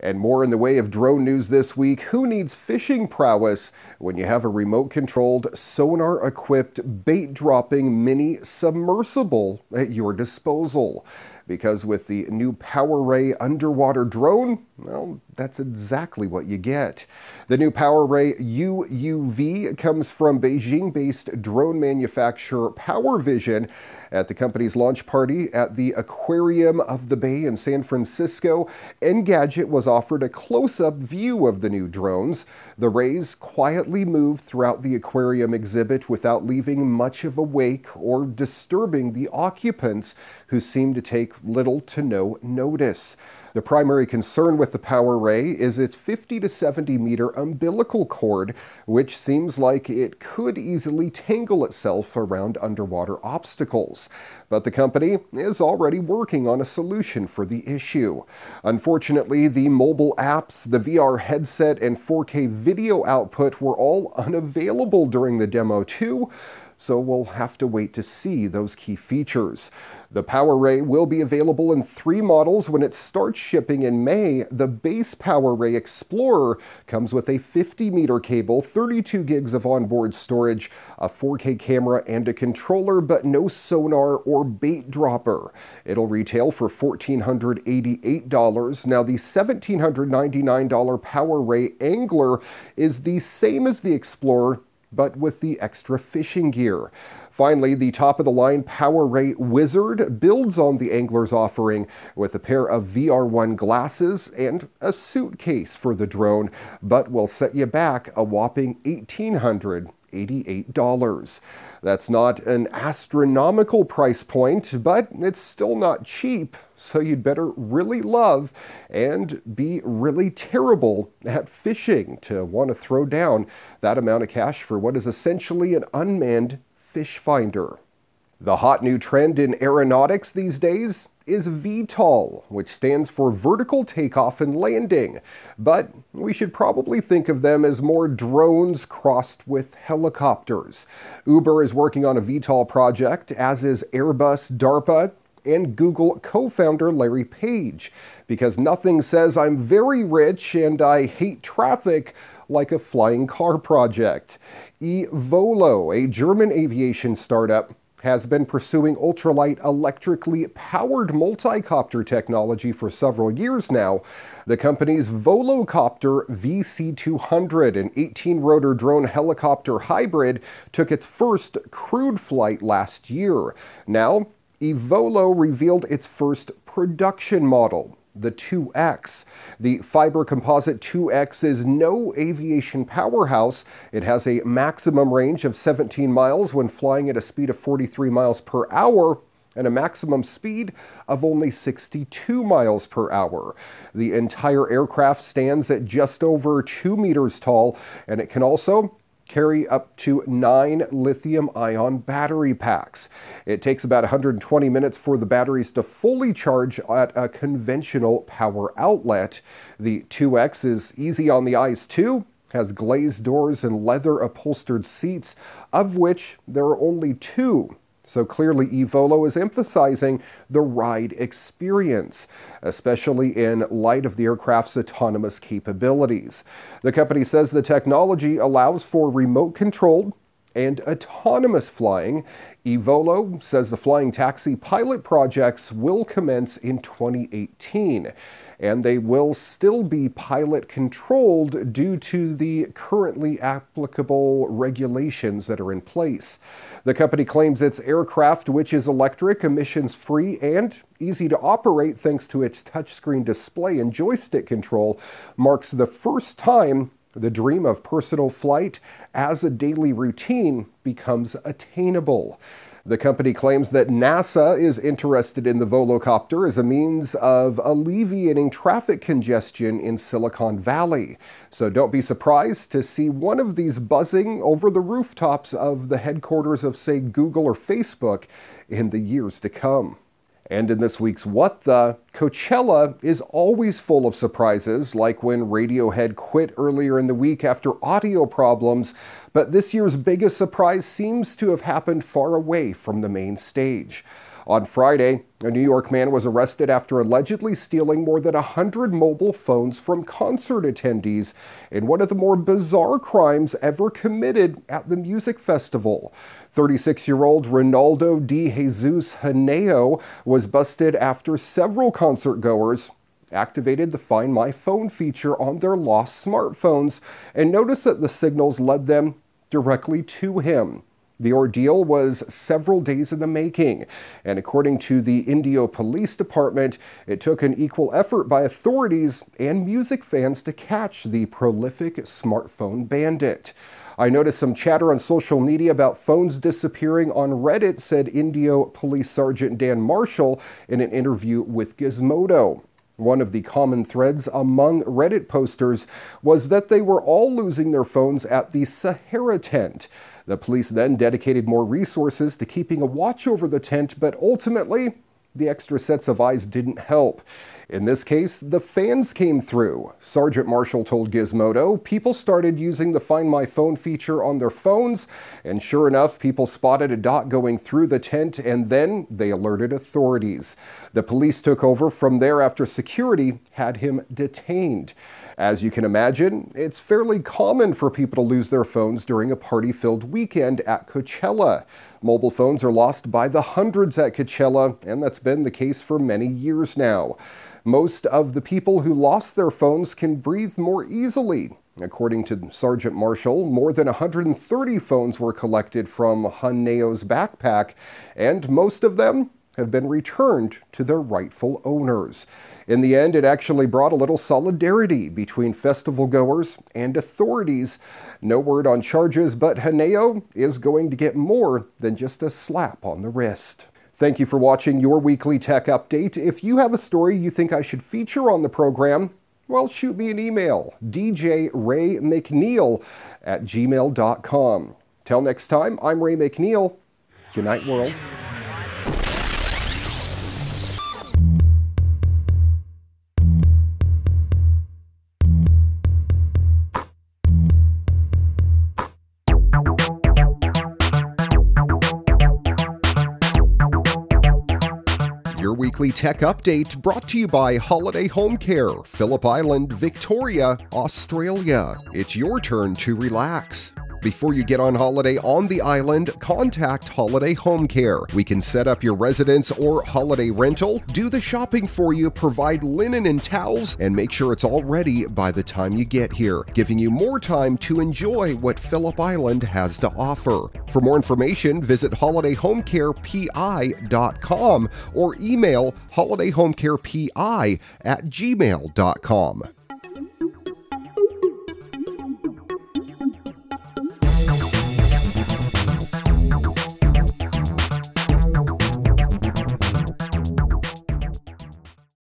And more in the way of drone news this week. Who needs fishing prowess when you have a remote-controlled, sonar-equipped, bait-dropping mini submersible at your disposal? Because with the new PowerRay underwater drone, well, that's exactly what you get. The new PowerRay UUV comes from Beijing-based drone manufacturer PowerVision. At the company's launch party at the Aquarium of the Bay in San Francisco, Engadget was offered a close-up view of the new drones. The rays quietly moved throughout the aquarium exhibit without leaving much of a wake or disturbing the occupants, who seemed to take little to no notice. The primary concern with the PowerRay is its 50 to 70 meter umbilical cord, which seems like it could easily tangle itself around underwater obstacles. But the company is already working on a solution for the issue. Unfortunately, the mobile apps, the VR headset, and 4K video output were all unavailable during the demo too, so we'll have to wait to see those key features. The PowerRay will be available in 3 models when it starts shipping in May. The base PowerRay Explorer comes with a 50-meter cable, 32 gigs of onboard storage, a 4K camera, and a controller, but no sonar or bait dropper. It'll retail for $1,488. Now, the $1,799 PowerRay Angler is the same as the Explorer, but with the extra fishing gear. Finally, the top-of-the-line PowerRay Wizard builds on the Angler's offering with a pair of VR1 glasses and a suitcase for the drone, but will set you back a whopping $1,888. That's not an astronomical price point, but it's still not cheap, so you'd better really love and be really terrible at fishing to want to throw down that amount of cash for what is essentially an unmanned fish finder. The hot new trend in aeronautics these days is VTOL, which stands for vertical takeoff and landing. But we should probably think of them as more drones crossed with helicopters. Uber is working on a VTOL project, as is Airbus, DARPA, and Google co-founder Larry Page, because nothing says I'm very rich and I hate traffic like a flying car project. Volo, a German aviation startup, has been pursuing ultralight electrically powered multicopter technology for several years now. The company's Volocopter VC200, an 18-rotor drone helicopter hybrid, took its first crewed flight last year. Now, Volo revealed its first production model, the 2X. The fiber composite 2X is no aviation powerhouse. It has a maximum range of 17 miles when flying at a speed of 43 miles per hour and a maximum speed of only 62 miles per hour. The entire aircraft stands at just over 2 meters tall, and it can also carry up to 9 lithium-ion battery packs. It takes about 120 minutes for the batteries to fully charge at a conventional power outlet. The 2X is easy on the eyes too, has glazed doors and leather-upholstered seats, of which there are only 2. So clearly, Volo is emphasizing the ride experience, especially in light of the aircraft's autonomous capabilities. The company says the technology allows for remote-controlled and autonomous flying. Volo says the flying taxi pilot projects will commence in 2018. And they will still be pilot-controlled due to the currently applicable regulations that are in place. The company claims its aircraft, which is electric, emissions-free, and easy to operate thanks to its touchscreen display and joystick control, marks the first time the dream of personal flight as a daily routine becomes attainable. The company claims that NASA is interested in the Volocopter as a means of alleviating traffic congestion in Silicon Valley. So don't be surprised to see one of these buzzing over the rooftops of the headquarters of, say, Google or Facebook in the years to come. And in this week's What The, Coachella is always full of surprises, like when Radiohead quit earlier in the week after audio problems, but this year's biggest surprise seems to have happened far away from the main stage. On Friday, a New York man was arrested after allegedly stealing more than 100 mobile phones from concert attendees in one of the more bizarre crimes ever committed at the music festival. 36-year-old Ronaldo de Jesus Haneo was busted after several concert-goers activated the Find My Phone feature on their lost smartphones and noticed that the signals led them directly to him. The ordeal was several days in the making, and according to the Indio Police Department, it took an equal effort by authorities and music fans to catch the prolific smartphone bandit. I noticed some chatter on social media about phones disappearing on Reddit, said Indio Police Sergeant Dan Marshall in an interview with Gizmodo. One of the common threads among Reddit posters was that they were all losing their phones at the Sahara tent. The police then dedicated more resources to keeping a watch over the tent, but ultimately, the extra sets of eyes didn't help. In this case, the fans came through. Sergeant Marshall told Gizmodo people started using the Find My Phone feature on their phones, and sure enough, people spotted a dot going through the tent, and then they alerted authorities. The police took over from there after security had him detained. As you can imagine, it's fairly common for people to lose their phones during a party-filled weekend at Coachella. Mobile phones are lost by the hundreds at Coachella, and that's been the case for many years now. Most of the people who lost their phones can breathe more easily. According to Sergeant Marshall, more than 130 phones were collected from Haneo's backpack, and most of them have been returned to their rightful owners. In the end, it actually brought a little solidarity between festival goers and authorities. No word on charges, but Haneo is going to get more than just a slap on the wrist. Thank you for watching your weekly tech update. If you have a story you think I should feature on the program, well, shoot me an email, djraymcneil@gmail.com. Till next time, I'm Ray McNeil. Good night, world. Your weekly tech update brought to you by Holiday Home Care, Phillip Island, Victoria, Australia. It's your turn to relax. Before you get on holiday on the island, contact Holiday Home Care. We can set up your residence or holiday rental, do the shopping for you, provide linen and towels, and make sure it's all ready by the time you get here, giving you more time to enjoy what Phillip Island has to offer. For more information, visit holidayhomecarepi.com or email holidayhomecarepi@gmail.com.